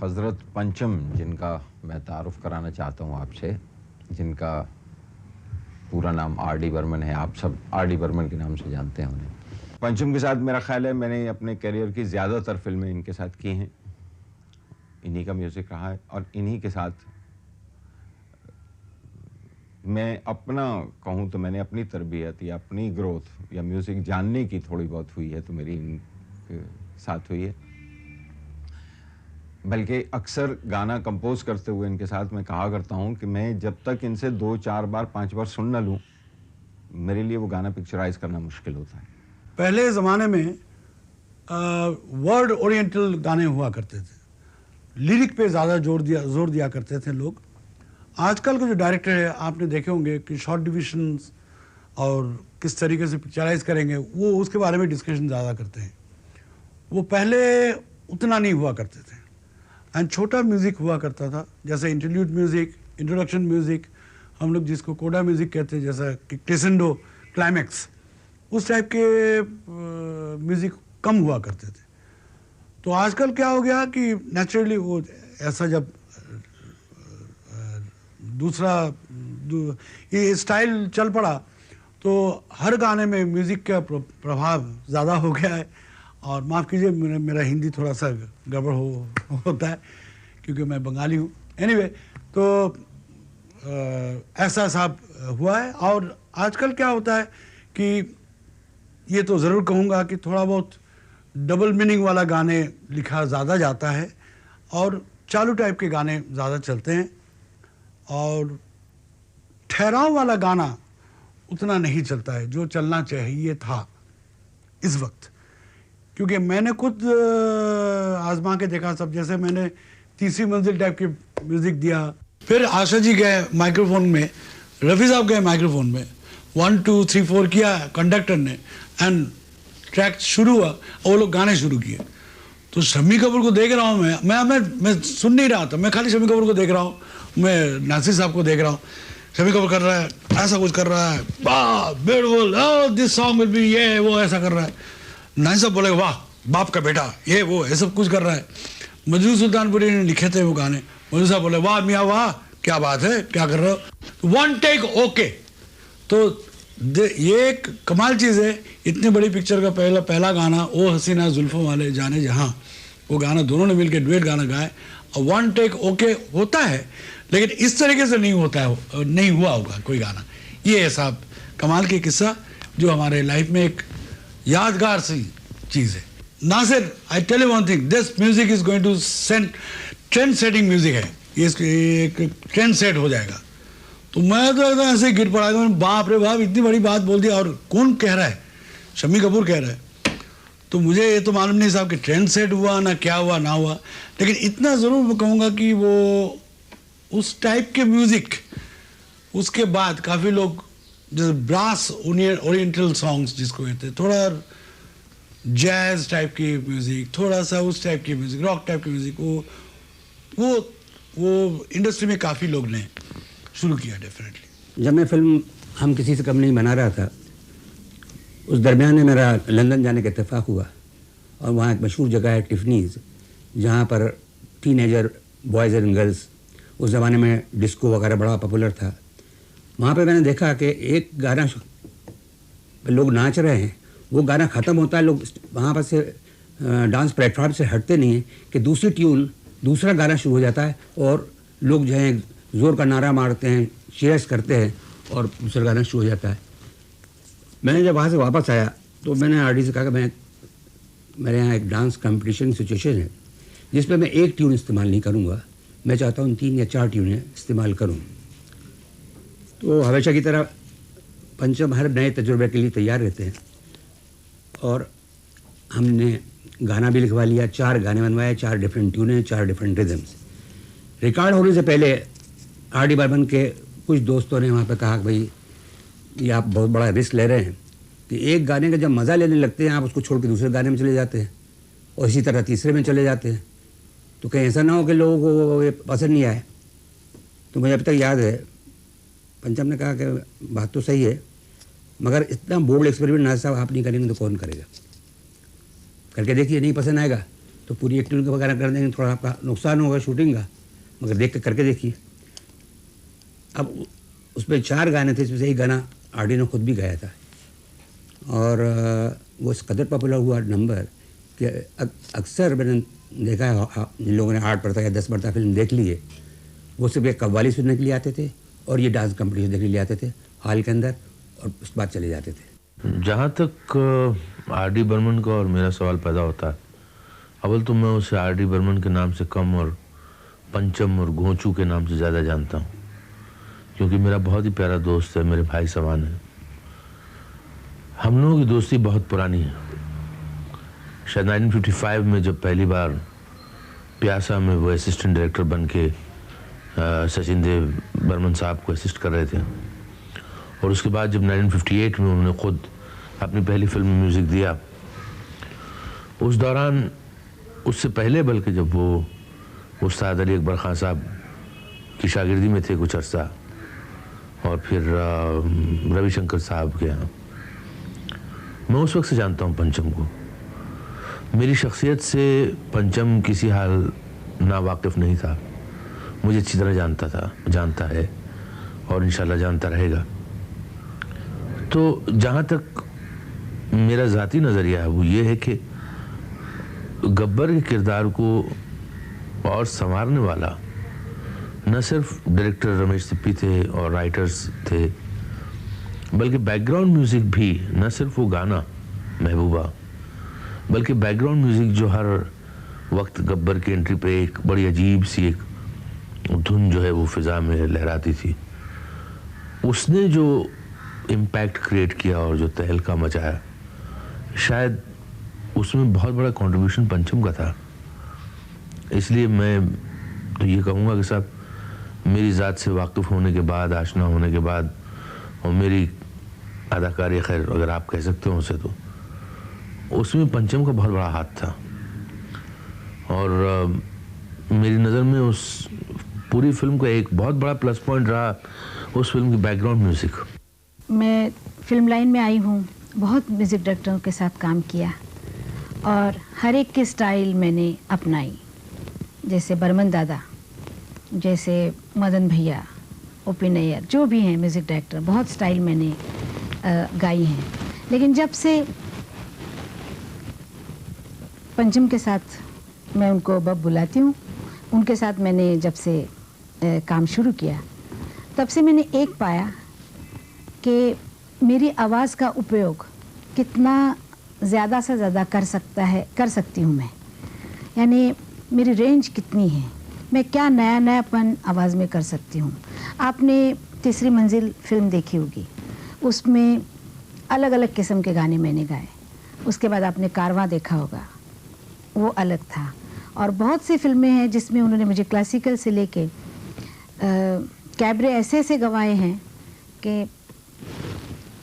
हज़रत पंचम जिनका मैं तारुफ़ कराना चाहता हूँ आपसे, जिनका पूरा नाम आर.डी. बर्मन है। आप सब आर.डी. बर्मन के नाम से जानते हैं उन्हें। पंचम के साथ मेरा ख़्याल है मैंने अपने करियर की ज़्यादातर फ़िल्में इनके साथ की हैं। इन्हीं का म्यूज़िक रहा है और इन्हीं के साथ मैं अपना कहूँ तो मैंने अपनी तरबियत या अपनी ग्रोथ या म्यूज़िक जानने की थोड़ी बहुत हुई है तो मेरी इनके साथ हुई है। बल्कि अक्सर गाना कंपोज करते हुए इनके साथ मैं कहा करता हूँ कि मैं जब तक इनसे 2-4 बार 5 बार सुन न लूँ, मेरे लिए वो गाना पिक्चराइज करना मुश्किल होता है। पहले ज़माने में वर्ड ओरिएंटल गाने हुआ करते थे, लिरिक पे ज़्यादा जोर दिया करते थे लोग। आजकल के जो डायरेक्टर है आपने देखे होंगे कि शॉर्ट डिविजन्स और किस तरीके से पिक्चराइज करेंगे वो उसके बारे में डिस्कशन ज़्यादा करते हैं। वो पहले उतना नहीं हुआ करते थे एंड छोटा म्यूज़िक हुआ करता था, जैसे इंटरल्यूड म्यूज़िक, इंट्रोडक्शन म्यूज़िक, हम लोग जिसको कोडा म्यूज़िक कहते हैं, जैसा कि क्रेसेंडो, क्लाइमैक्स, उस टाइप के म्यूज़िक कम हुआ करते थे। तो आजकल क्या हो गया कि नेचुरली वो ऐसा जब ये स्टाइल चल पड़ा तो हर गाने में म्यूज़िक का प्रभाव ज़्यादा हो गया है। और माफ़ कीजिए मेरा हिंदी थोड़ा सा गड़बड़ होता है क्योंकि मैं बंगाली हूँ। एनीवे, तो ऐसा सब हुआ है। और आजकल क्या होता है कि ये तो ज़रूर कहूँगा कि थोड़ा बहुत डबल मीनिंग वाला गाने लिखा ज़्यादा जाता है और चालू टाइप के गाने ज़्यादा चलते हैं और ठहराव वाला गाना उतना नहीं चलता है जो चलना चाहिए था इस वक्त। क्योंकि मैंने खुद आजमा के देखा सब, जैसे मैंने तीसरी मंजिल टाइप के म्यूज़िक दिया, फिर आशा जी गए माइक्रोफोन में, रफ़ी साहब गए माइक्रोफोन में, 1 2 3 4 किया कंडक्टर ने एंड ट्रैक शुरू हुआ और वो लोग गाने शुरू किए। तो शम्मी कपूर को देख रहा हूँ मैं सुन नहीं रहा था, मैं खाली शम्मी कपूर को देख रहा हूँ, मैं नासिर साहब को देख रहा हूँ। शम्मी कपूर कर रहा है, ऐसा कुछ कर रहा है, वाह beautiful, this song will be, ये वो ऐसा कर रहा है। नासिर साहब बोले वाह बाप का बेटा, ये वो ये सब कुछ कर रहा है। मजनू सुल्तानपुरी ने लिखे थे वो गाने, मजनू साहब बोले वाह मियाँ वाह, क्या बात है, क्या कर रहे हो, 1 टेक ओके। तो ये एक कमाल चीज़ है, इतनी बड़ी पिक्चर का पहला गाना ओ हसीना जुल्फों वाले जाने जहाँ, वो गाना दोनों ने मिलकर डुएट गाना गाए और 1 टेक ओके होता है, लेकिन इस तरीके से नहीं होता है, नहीं हुआ होगा कोई गाना। ये है साहब कमाल की किस्सा जो हमारे लाइफ में एक यादगार सी चीज़ है। Nasir, I tell you one thing, this music is going to send trend setting music है, ये एक ट्रेंड सेट हो जाएगा। तो मैं तो एकदम ऐसे गिर पड़ा, बाप रे बाप, इतनी बड़ी बात बोल दी। और कौन कह रहा है? शम्मी कपूर कह रहा है। तो मुझे ये तो मालूम नहीं साहब कि ट्रेंड सेट हुआ ना क्या हुआ ना हुआ, लेकिन इतना ज़रूर मैं कहूँगा कि वो उस टाइप के म्यूज़िक उसके बाद काफ़ी लोग, जैसे ब्रास ओरिएंटल सॉन्ग्स जिसको कहते हैं, थोड़ा जैज़ टाइप की म्यूज़िक, थोड़ा सा उस टाइप की म्यूज़िक, रॉक टाइप की म्यूज़िक, वो इंडस्ट्री में काफ़ी लोग ने शुरू किया डेफिनेटली। जब मैं फिल्म हम किसी से कम नहीं बना रहा था, उस दरमियान में मेरा लंदन जाने का इत्तेफाक हुआ और वहाँ एक मशहूर जगह है टिफ़नीज़, जहाँ पर टीनेजर बॉयज़ एंड गर्ल्स, उस ज़माने में डिस्को वगैरह बड़ा पॉपुलर था। वहाँ पे मैंने देखा कि एक गाना लोग नाच रहे हैं, वो गाना ख़त्म होता है, लोग वहाँ पर से डांस प्लेटफॉर्म से हटते नहीं हैं कि दूसरी ट्यून, दूसरा गाना शुरू हो जाता है और लोग जो है ज़ोर का नारा मारते हैं, चीयर्स करते हैं और दूसरा गाना शुरू हो जाता है। मैंने जब वहाँ से वापस आया तो मैंने आर.डी. से कहा कि मेरे यहाँ एक डांस कंपटीशन सिचुएशन है जिसमें मैं एक ट्यून इस्तेमाल नहीं करूँगा, मैं चाहता हूँ 3 या 4 ट्यूनें इस्तेमाल करूँ। तो हमेशा की तरह पंचम हर नए तजुर्बे के लिए तैयार रहते हैं और हमने गाना भी लिखवा लिया, 4 गाने बनवाए, 4 डिफरेंट ट्यूनें, 4 डिफरेंट रिदम्स। रिकॉर्ड होने से पहले आर.डी. बर्मन के कुछ दोस्तों ने वहाँ पर कहा कि भाई ये आप बहुत बड़ा रिस्क ले रहे हैं कि एक गाने का जब मज़ा लेने लगते हैं आप उसको छोड़ के दूसरे गाने में चले जाते हैं और इसी तरह तीसरे में चले जाते हैं, तो कहीं ऐसा ना हो कि लोगों को ये पसंद नहीं आए। तो मुझे अभी तक याद है पंचम ने कहा कि बात तो सही है, मगर इतना बोल्ड एक्सपेरिमेंट नासिर साहब आप नहीं करेंगे तो कौन करेगा, करके देखिए, नहीं पसंद आएगा तो पूरी एक्टिंग वगैरह कर देंगे, थोड़ा आपका नुकसान होगा शूटिंग का, मगर देख कर करके देखिए। अब उसमें 4 गाने थे, इसमें से एक गाना आर.डी. ने खुद भी गाया था, और वो इस कदर पॉपुलर हुआ नंबर कि अक्सर मैंने देखा है, जिन लोगों ने 8 मरतबा या 10 मरतबा फिल्म देख ली है, वो सिर्फ एक कव्वाली सुनने के लिए आते थे और ये डांस कंपटीशन देखने के लिए आते थे हॉल के अंदर, और उसके बाद चले जाते थे। जहाँ तक आर.डी. बर्मन का और मेरा सवाल पैदा होता है, अव्वल तो मैं उसे आर.डी. बर्मन के नाम से कम और पंचम और घोंचू के नाम से ज़्यादा जानता हूँ, क्योंकि मेरा बहुत ही प्यारा दोस्त है, मेरे भाई समान है। हम लोगों की दोस्ती बहुत पुरानी है। शायद 1955 में जब पहली बार प्यासा में वो असिस्टेंट डायरेक्टर बन के सचिन देव बर्मन साहब को असिस्ट कर रहे थे, और उसके बाद जब 1958 में उन्होंने खुद अपनी पहली फिल्म में म्यूज़िक दिया, उस दौरान, उससे पहले बल्कि जब वो उस्ताद अली अकबर खान साहब की शागिर्दी में थे कुछ अर्सा, और फिर रविशंकर साहब के यहाँ, मैं उस वक्त से जानता हूँ पंचम को। मेरी शख्सियत से पंचम किसी हाल नावाकिफ़ नहीं था, मुझे अच्छी तरह जानता है और इंशाल्लाह जानता रहेगा। तो जहाँ तक मेरा ज़ाती नज़रिया है वो ये है कि गब्बर के किरदार को और संवारने वाला न सिर्फ डायरेक्टर रमेश सिप्पी थे और राइटर्स थे, बल्कि बैकग्राउंड म्यूज़िक भी, न सिर्फ वो गाना महबूबा, बल्कि बैकग्राउंड म्यूज़िक जो हर वक्त गब्बर की एंट्री पे एक बड़ी अजीब सी एक धुन जो है वो फिज़ा में लहराती थी, उसने जो इम्पैक्ट क्रिएट किया और जो तहलका मचाया, शायद उसमें बहुत बड़ा कंट्रीब्यूशन पंचम का था। इसलिए मैं तो ये कहूँगा कि साहब, मेरी ज़ात से वाकिफ़ होने के बाद, आशना होने के बाद, और मेरी अदाकारी, खैर अगर आप कह सकते हो उसे, तो उसमें पंचम का बहुत बड़ा हाथ था। और मेरी नज़र में उस पूरी फिल्म का एक बहुत बड़ा प्लस पॉइंट रहा उस फिल्म की बैकग्राउंड म्यूज़िक। मैं फिल्म लाइन में आई हूँ, बहुत म्यूज़िक डायरेक्टरों के साथ काम किया और हर एक की स्टाइल मैंने अपनाई, जैसे बर्मन दादा, जैसे मदन भैया, ओ.पी. नैयर, जो भी हैं म्यूज़िक डायरेक्टर, बहुत स्टाइल मैंने गाई हैं। लेकिन जब से पंचम के साथ मैं उनको बब बुलाती हूँ, उनके साथ मैंने जब से काम शुरू किया, तब से मैंने एक पाया कि मेरी आवाज़ का उपयोग कितना ज़्यादा से ज़्यादा कर सकती हूँ मैं, यानी मेरी रेंज कितनी है, मैं क्या नयापन आवाज़ में कर सकती हूँ। आपने तीसरी मंजिल फिल्म देखी होगी, उसमें अलग अलग किस्म के गाने मैंने गाए। उसके बाद आपने कारवां देखा होगा, वो अलग था। और बहुत सी फिल्में हैं जिसमें उन्होंने मुझे क्लासिकल से लेके कैबरे ऐसे गवाए हैं कि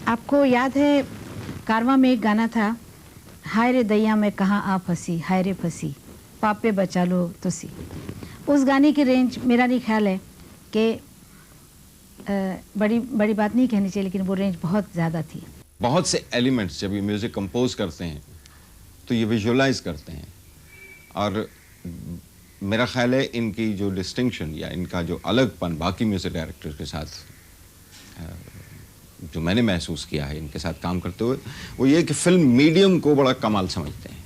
आपको याद है, कारवां में एक गाना था, हाय रे दैया मैं कहाँ आ फंसी, हाय रे फंसी, पापे बचा लो तुसी। उस गाने की रेंज, मेरा नहीं ख्याल है कि बड़ी बात नहीं कहनी चाहिए, लेकिन वो रेंज बहुत ज़्यादा थी। बहुत से एलिमेंट्स जब ये म्यूज़िक कंपोज करते हैं तो ये विजुअलाइज करते हैं, और मेरा ख्याल है इनकी जो डिस्टिंक्शन या इनका जो अलगपन बाकी म्यूज़िक डायरेक्टर के साथ जो मैंने महसूस किया है इनके साथ काम करते हुए, वो ये कि फिल्म मीडियम को बड़ा कमाल समझते हैं।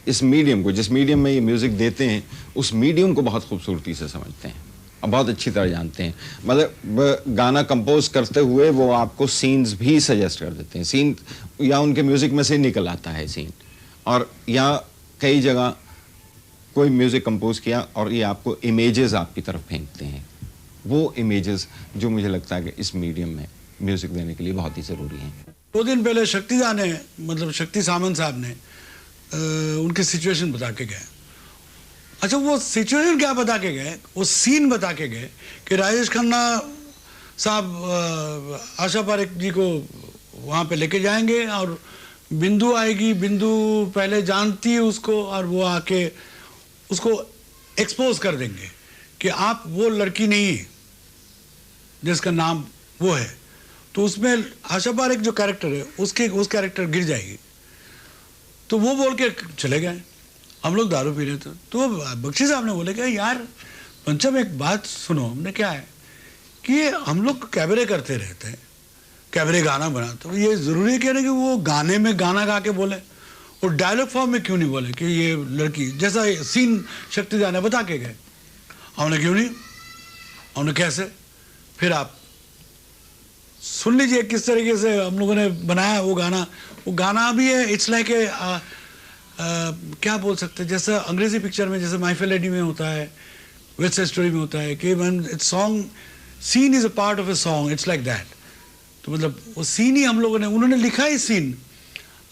इस मीडियम को, जिस मीडियम में ये म्यूज़िक देते हैं, उस मीडियम को बहुत खूबसूरती से समझते हैं और बहुत अच्छी तरह जानते हैं। मतलब गाना कंपोज करते हुए वो आपको सीन्स भी सजेस्ट कर देते हैं, सीन या उनके म्यूज़िक में से निकल आता है सीन, और या कई जगह कोई म्यूज़िक कंपोज किया और ये आपको इमेजेस आपकी तरफ फेंकते हैं, वो इमेजेस जो मुझे लगता है कि इस मीडियम में म्यूज़िक देने के लिए बहुत ही ज़रूरी हैं। 2 दिन पहले शक्तिदा ने, मतलब शक्ति सामंत साहब ने उनकी सिचुएशन बता के गए। अच्छा, वो सिचुएशन क्या बता के गए, वो सीन बता के गए कि राजेश खन्ना साहब आशा पारेख जी को वहाँ पे लेके जाएंगे और बिंदु आएगी, बिंदु पहले जानती है उसको, और वो आके उसको एक्सपोज कर देंगे कि आप वो लड़की नहीं है जिसका नाम वो है। तो उसमें आशा पारेख जो कैरेक्टर है उस कैरेक्टर गिर जाएगी। तो वो बोल के चले गए। हम लोग दारू पी रहे थे, तो बख्शी साहब ने बोले कि यार पंचम एक बात सुनो। हमने क्या है कि हम लोग कैबरे करते रहते हैं, कैबरे गाना बनाते, तो ये ज़रूरी है कि वो गाने में गाना गा के बोले और डायलॉग फॉर्म में क्यों नहीं बोले कि ये लड़की जैसा सीन शक्ति जाने बता के गए। हमने क्यों नहीं, हमने कैसे, फिर आप सुन लीजिए किस तरीके से हम लोगों ने बनाया वो गाना। वो गाना भी है, इट्स लाइक क्या बोल सकते हैं, जैसा अंग्रेजी पिक्चर में जैसे माय फेयर लेडी में होता है, वेस्ट साइड स्टोरी में होता है कि when it's song scene is a part of a song, it's like that. तो मतलब वो सीन ही हम लोगों ने, उन्होंने लिखा ही सीन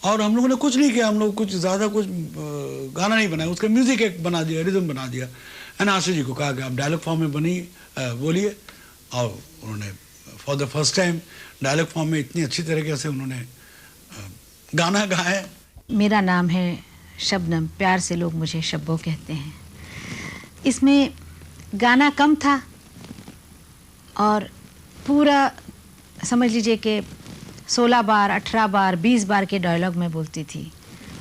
और हम लोगों ने कुछ नहीं किया, हम लोग कुछ ज़्यादा कुछ गाना नहीं बनाया, उसका म्यूजिक एक बना दिया, रिदम बना दिया। एंड आशा जी को कहा कि आप डायलॉग फॉर्म में बोलिए, और उन्होंने for the first time dialogue form में इतनी अच्छी तरीके से उन्होंने गाना गाया। मेरा नाम है शबनम, प्यार से लोग मुझे शब्बो कहते हैं। इसमें गाना कम था और पूरा समझ लीजिए कि 16 बार 18 बार 20 बार के डायलॉग मैं बोलती थी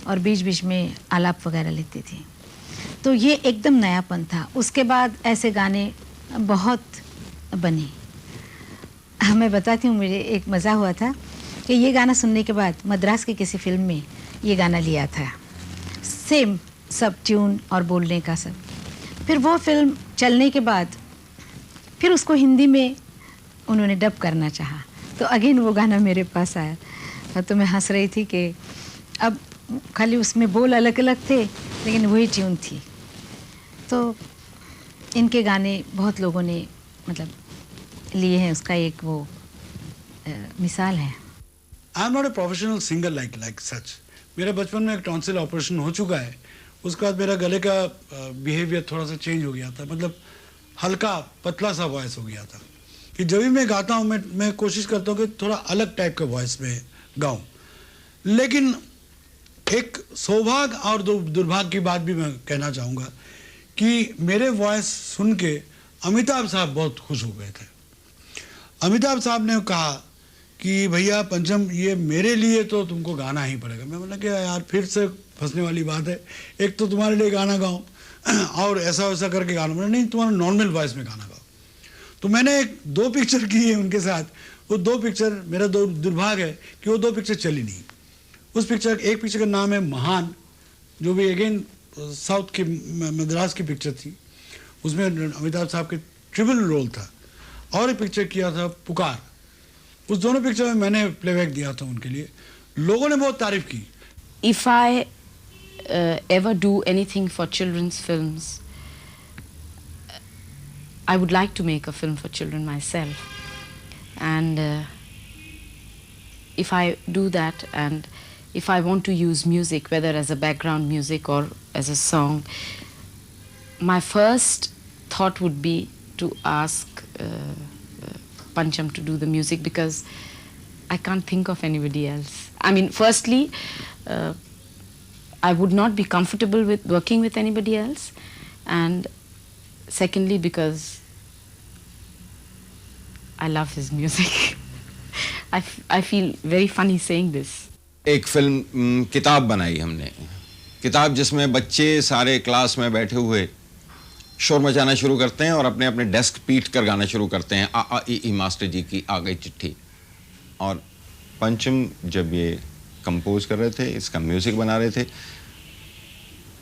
और बीच बीच में आलाप वगैरह लेती थी, तो ये एकदम नयापन था। उसके बाद ऐसे गाने बहुत बने। मैं बताती हूँ, मुझे एक मज़ा हुआ था कि ये गाना सुनने के बाद मद्रास की किसी फिल्म में ये गाना लिया था, सेम सब ट्यून और बोलने का सब। फिर वो फिल्म चलने के बाद फिर उसको हिंदी में उन्होंने डब करना चाहा, तो अगेन वो गाना मेरे पास आया। तो मैं हंस रही थी कि अब खाली उसमें बोल अलग अलग थे लेकिन वही ट्यून थी। तो इनके गाने बहुत लोगों ने मतलब लिए हैं, उसका एक वो मिसाल है। I am not a professional singer like such. मेरे बचपन में एक टॉन्सिल ऑपरेशन हो चुका है, उसके बाद मेरा गले का बिहेवियर थोड़ा सा चेंज हो गया था, मतलब हल्का पतला सा वॉइस हो गया था कि जब भी मैं गाता हूँ मैं कोशिश करता हूँ कि थोड़ा अलग टाइप का वॉइस में गाऊँ। लेकिन एक सौभाग्य और दुर्भाग्य की बात भी मैं कहना चाहूँगा कि मेरे वॉइस सुन के अमिताभ साहब बहुत खुश हो गए थे। अमिताभ साहब ने कहा कि भैया पंचम ये मेरे लिए तो तुमको गाना ही पड़ेगा। मैं बोला कि यार फिर से फंसने वाली बात है, एक तो तुम्हारे लिए गाना गाऊँ और ऐसा वैसा करके गाना, बोला नहीं तुम्हारा नॉर्मल वॉइस में गाना गाओ। तो मैंने 2 पिक्चर की है उनके साथ, वो 2 पिक्चर मेरा दुर्भाग्य है कि वो 2 पिक्चर चली नहीं। उस पिक्चर, एक पिक्चर का नाम है महान, जो भी अगेन साउथ की मद्रास की पिक्चर थी, उसमें अमिताभ साहब के ट्रिपल रोल था, और एक पिक्चर किया था पुकार। उस दोनों पिक्चर में मैंने प्लेबैक दिया था उनके लिए, लोगों ने बहुत तारीफ की। If I ever do anything for children's films, I would like to make a film for children myself, and if I do that, and if I want to use music, whether as a background music or as a song, my first thought would be to ask Pancham to do the music, because I can't think of anybody else. I mean, firstly, I would not be comfortable with working with anybody else, and secondly, because I love his music. I feel very funny saying this. एक film किताब बनाई हमने, किताब जिसमें बच्चे सारे class में बैठे हुए शोर मचाना शुरू करते हैं और अपने अपने डेस्क पीट कर गाना शुरू करते हैं, आ आ ई मास्टर जी की आ गई चिट्ठी। और पंचम जब ये कंपोज कर रहे थे, इसका म्यूज़िक बना रहे थे,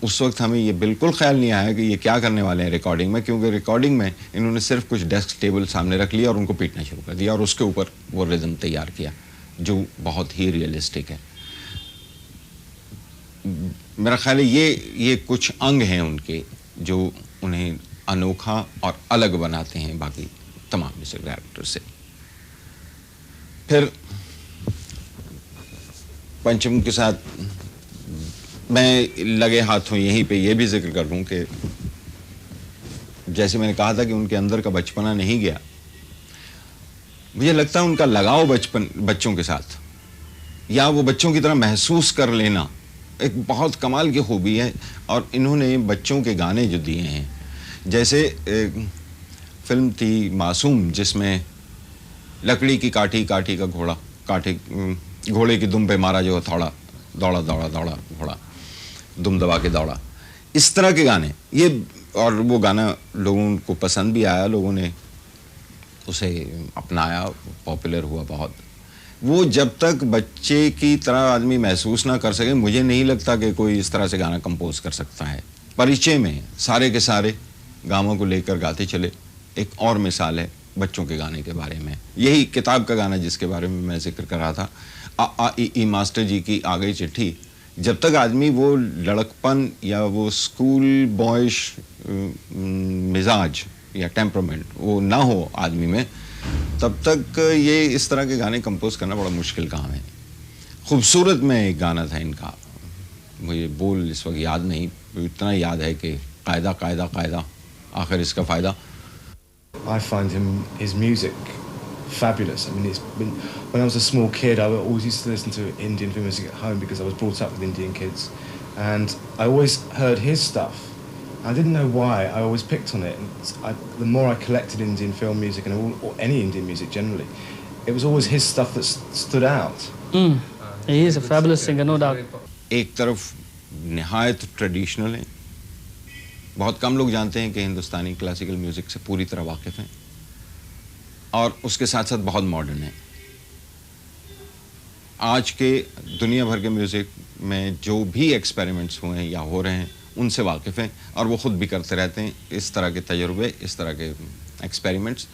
उस वक्त हमें ये बिल्कुल ख्याल नहीं आया कि ये क्या करने वाले हैं रिकॉर्डिंग में, क्योंकि रिकॉर्डिंग में इन्होंने सिर्फ कुछ डेस्क टेबल सामने रख लिया और उनको पीटना शुरू कर दिया और उसके ऊपर वो रिदम तैयार किया जो बहुत ही रियलिस्टिक है। मेरा ख्याल है ये कुछ अंग हैं उनके जो उन्हें अनोखा और अलग बनाते हैं बाकी तमाम म्यूजिक डायरेक्टर से। फिर पंचम के साथ मैं लगे हाथों यहीं पे ये भी जिक्र कर दूं कि जैसे मैंने कहा था कि उनके अंदर का बचपना नहीं गया, मुझे लगता है उनका लगाव बच्चों के साथ या वो बच्चों की तरह महसूस कर लेना एक बहुत कमाल की खूबी है। और इन्होंने बच्चों के गाने जो दिए हैं, जैसे फिल्म थी मासूम जिसमें लकड़ी की काठी काठी का घोड़ा, काठी घोड़े की दुम पे मारा जो थोड़ा दौड़ा दौड़ा दौड़ा घोड़ा दुम दबा के दौड़ा, इस तरह के गाने ये, और वो गाना लोगों को पसंद भी आया, लोगों ने उसे अपनाया, पॉपुलर हुआ बहुत। वो जब तक बच्चे की तरह आदमी महसूस ना कर सके, मुझे नहीं लगता कि कोई इस तरह से गाना कंपोज कर सकता है। परिचय में सारे के सारे गानों को लेकर गाते चले। एक और मिसाल है बच्चों के गाने के बारे में, यही किताब का गाना जिसके बारे में मैं जिक्र कर रहा था, आ ई मास्टर जी की आ गई चिट्ठी। जब तक आदमी वो लड़कपन या वो स्कूल बॉयश मिजाज या टेम्परामेंट वो ना हो आदमी में, तब तक ये इस तरह के गाने कंपोज करना बड़ा मुश्किल काम है। खूबसूरत में एक गाना था इनका, मुझे बोल इस वक्त याद नहीं, इतना याद है कि कायदा कायदा कायदा आखिर इसका फ़ायदा। I find his music fabulous. I mean, it's been, when I was a small kid, I always used to listen to Indian film music at home because I was brought up with Indian kids, and I always heard his stuff. I didn't know why. I always picked on it. And the more I collected Indian film music and or any Indian music generally, it was always his stuff that stood out. He is a fabulous singer, no doubt. एक तरफ निहायत traditional है, बहुत कम लोग जानते हैं कि हिंदुस्तानी classical music से पूरी तरह वाकिफ़ हैं, और उसके साथ साथ बहुत मॉडर्न है। आज के दुनिया भर के म्यूज़िक में जो भी एक्सपेरिमेंट्स हुए हैं या हो रहे हैं उनसे वाकिफ़ हैं, और वो ख़ुद भी करते रहते हैं इस तरह के तजुर्बे, इस तरह के एक्सपेरिमेंट्स।